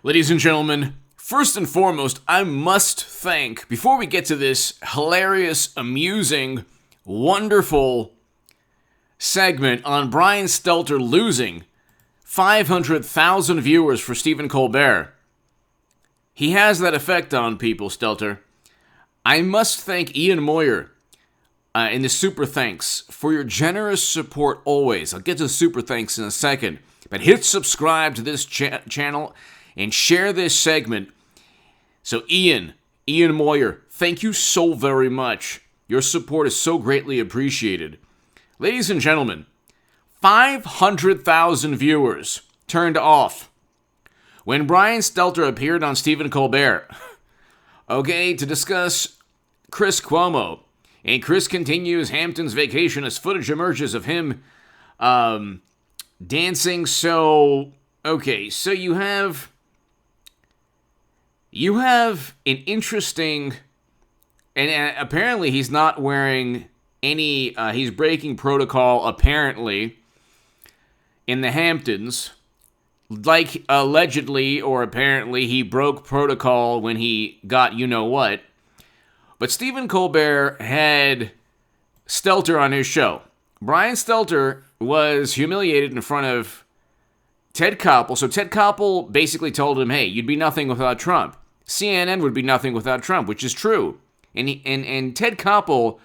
Ladies and gentlemen, first and foremost, I must thank, before we get to this hilarious, amusing, wonderful segment on Brian Stelter losing 500,000 viewers for Stephen Colbert. He has that effect on people, Stelter. I must thank Ian Moyer in the super thanks for your generous support always. I'll get to the super thanks in a second. But hit subscribe to this channel and share this segment. So Ian Moyer, thank you so very much. Your support is so greatly appreciated. Ladies and gentlemen, 500,000 viewers turned off when Brian Stelter appeared on Stephen Colbert, to discuss Chris Cuomo. And Chris continues Hampton's vacation as footage emerges of him dancing. So you have an interesting, and apparently he's not wearing any, he's breaking protocol apparently in the Hamptons. Like allegedly or apparently he broke protocol when he got you-know-what. But Stephen Colbert had Stelter on his show. Brian Stelter was humiliated in front of Ted Koppel. So Ted Koppel basically told him, hey, you'd be nothing without Trump. CNN would be nothing without Trump, which is true. And Ted Koppel,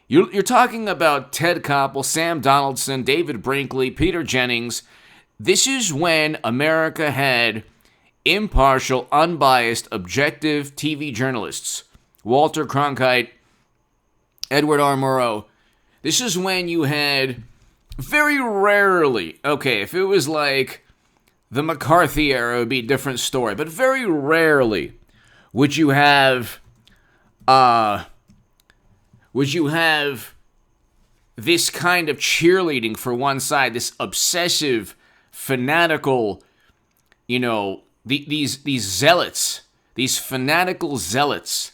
you're talking about Ted Koppel, Sam Donaldson, David Brinkley, Peter Jennings. This is when America had impartial, unbiased, objective TV journalists. Walter Cronkite, Edward R. Murrow. This is when you had very rarely, if it was like the McCarthy era, it would be a different story, but very rarely would you have this kind of cheerleading for one side, this obsessive, fanatical, these zealots, these fanatical zealots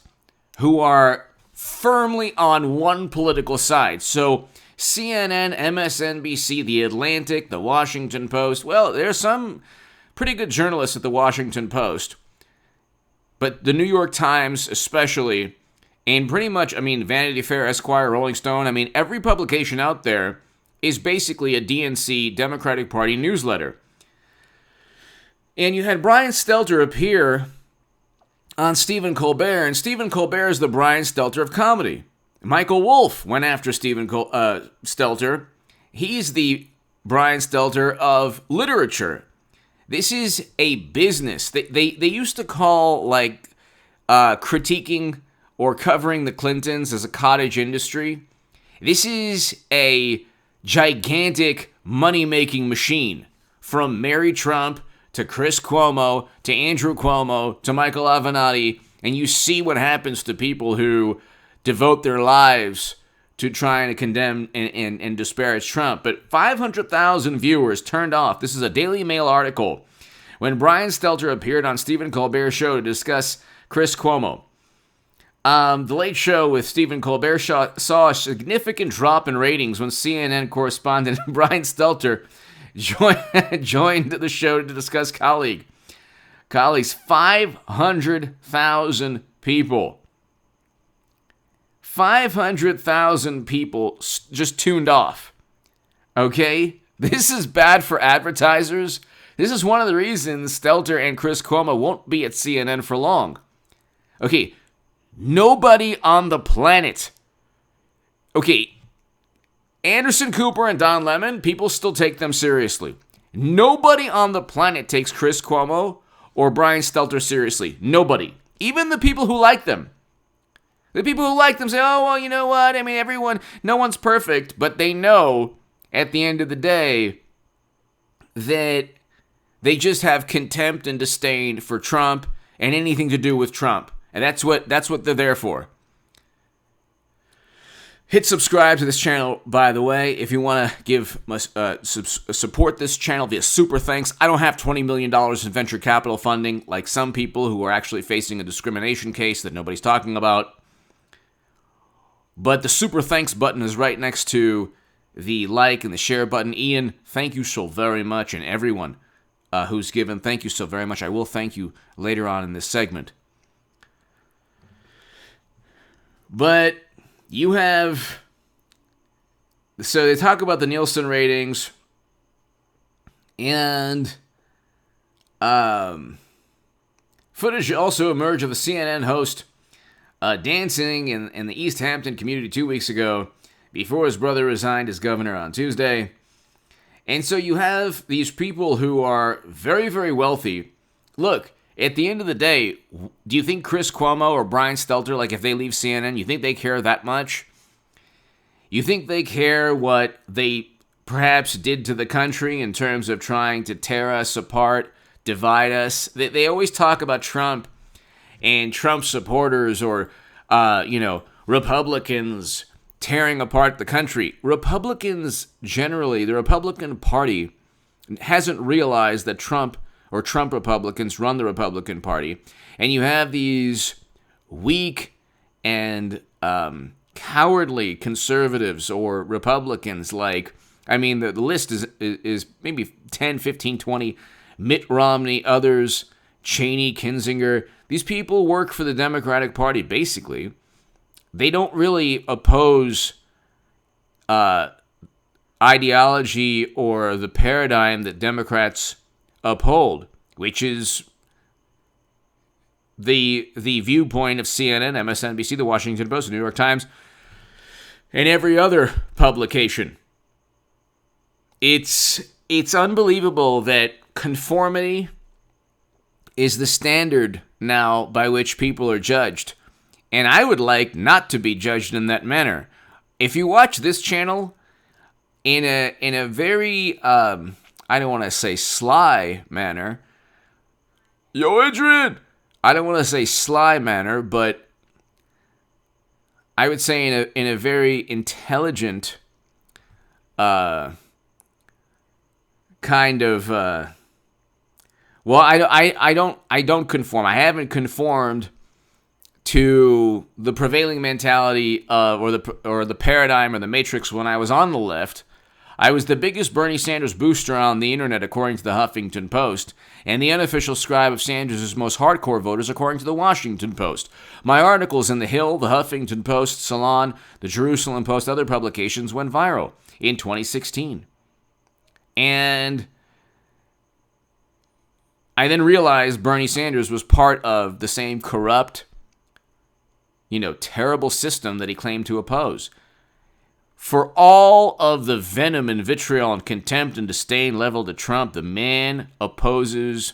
who are firmly on one political side. So CNN, MSNBC, The Atlantic, The Washington Post. Well, there's some pretty good journalists at The Washington Post. But the New York Times especially, and pretty much, Vanity Fair, Esquire, Rolling Stone, every publication out there is basically a DNC, Democratic Party newsletter. And you had Brian Stelter appear on Stephen Colbert, and Stephen Colbert is the Brian Stelter of comedy. Michael Wolff went after Stephen Stelter. He's the Brian Stelter of literature. This is a business. They used to call critiquing or covering the Clintons as a cottage industry. This is a gigantic money-making machine, from Mary Trump to Chris Cuomo, to Andrew Cuomo, to Michael Avenatti, and you see what happens to people who devote their lives to trying to condemn and disparage Trump. But 500,000 viewers turned off. This is a Daily Mail article. When Brian Stelter appeared on Stephen Colbert's show to discuss Chris Cuomo. The Late Show with Stephen Colbert saw a significant drop in ratings when CNN correspondent Brian Stelter joined the show to discuss colleagues. 500,000 people. 500,000 people just tuned off. Okay? This is bad for advertisers. This is one of the reasons Stelter and Chris Cuomo won't be at CNN for long. Okay, nobody on the planet. Okay, Anderson Cooper and Don Lemon, people still take them seriously. Nobody on the planet takes Chris Cuomo or Brian Stelter seriously. Nobody. Even the people who like them. The people who like them say, oh, well, you know what? No one's perfect, but they know at the end of the day that they just have contempt and disdain for Trump and anything to do with Trump. And that's what they're there for. Hit subscribe to this channel, by the way, if you want to give support this channel via super thanks. I don't have $20 million in venture capital funding like some people who are actually facing a discrimination case that nobody's talking about. But the super thanks button is right next to the like and the share button. Ian, thank you so very much. And everyone, who's given. Thank you so very much. I will thank you later on in this segment. But you have... So they talk about the Nielsen ratings, and footage also emerged of a CNN host dancing in the East Hampton community 2 weeks ago before his brother resigned as governor on Tuesday. And so you have these people who are very, very wealthy. Look, at the end of the day, do you think Chris Cuomo or Brian Stelter, like if they leave CNN, you think they care that much? You think they care what they perhaps did to the country in terms of trying to tear us apart, divide us? They always talk about Trump and Trump supporters or, Republicans tearing apart the country. Republicans generally, the Republican Party hasn't realized that Trump or Trump Republicans run the Republican Party. And you have these weak and cowardly conservatives or Republicans the list is maybe 10, 15, 20, Mitt Romney, others, Cheney, Kinzinger. These people work for the Democratic Party, basically. They don't really oppose ideology or the paradigm that Democrats uphold, which is the viewpoint of CNN, MSNBC, the Washington Post, the New York Times, and every other publication. It's unbelievable that conformity is the standard now by which people are judged. And I would like not to be judged in that manner. If you watch this channel in a very, I don't want to say sly manner. Yo, Adrian! I don't want to say sly manner, but I would say in a very intelligent kind of I don't conform. I haven't conformed to the prevailing mentality or the paradigm or the matrix when I was on the left. I was the biggest Bernie Sanders booster on the internet, according to the Huffington Post, and the unofficial scribe of Sanders' most hardcore voters, according to the Washington Post. My articles in The Hill, the Huffington Post, Salon, the Jerusalem Post, other publications went viral in 2016. And I then realized Bernie Sanders was part of the same corrupt, terrible system that he claimed to oppose. For all of the venom and vitriol and contempt and disdain leveled at Trump, the man opposes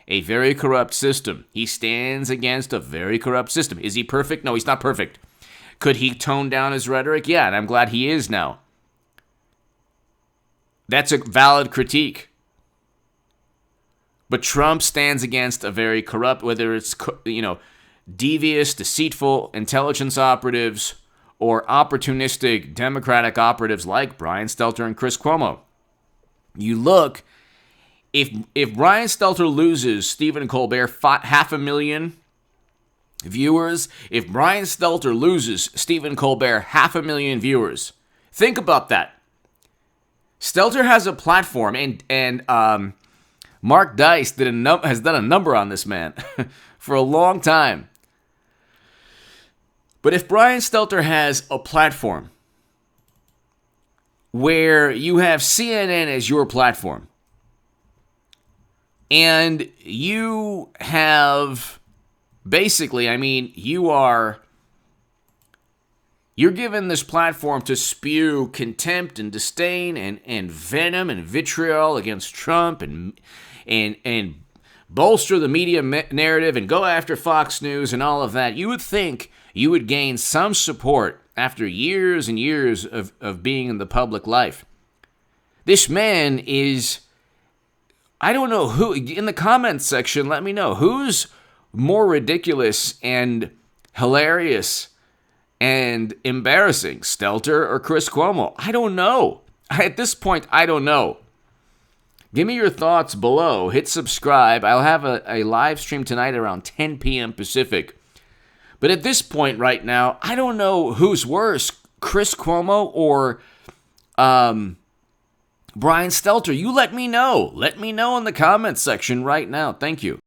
a very corrupt system. He stands against a very corrupt system. Is he perfect? No, he's not perfect. Could he tone down his rhetoric? Yeah, and I'm glad he is now. That's a valid critique. But Trump stands against a very corrupt, whether it's, devious, deceitful intelligence operatives or opportunistic Democratic operatives like Brian Stelter and Chris Cuomo. You look, if Brian Stelter loses Stephen Colbert 500,000 viewers, if Brian Stelter loses Stephen Colbert 500,000 viewers, think about that. Stelter has a platform, and Mark Dice has done a number on this man for a long time. But if Brian Stelter has a platform where you have CNN as your platform, and you have basically, you're given this platform to spew contempt and disdain and venom and vitriol against Trump and bolster the media narrative and go after Fox News and all of that, you would think you would gain some support after years and years of being in the public life. This man is, I don't know who, in the comments section, let me know, who's more ridiculous and hilarious and embarrassing, Stelter or Chris Cuomo? I don't know. At this point, I don't know. Give me your thoughts below. Hit subscribe. I'll have a live stream tonight around 10 p.m. Pacific. But at this point right now, I don't know who's worse, Chris Cuomo or Brian Stelter, you let me know. Let me know in the comments section right now. Thank you.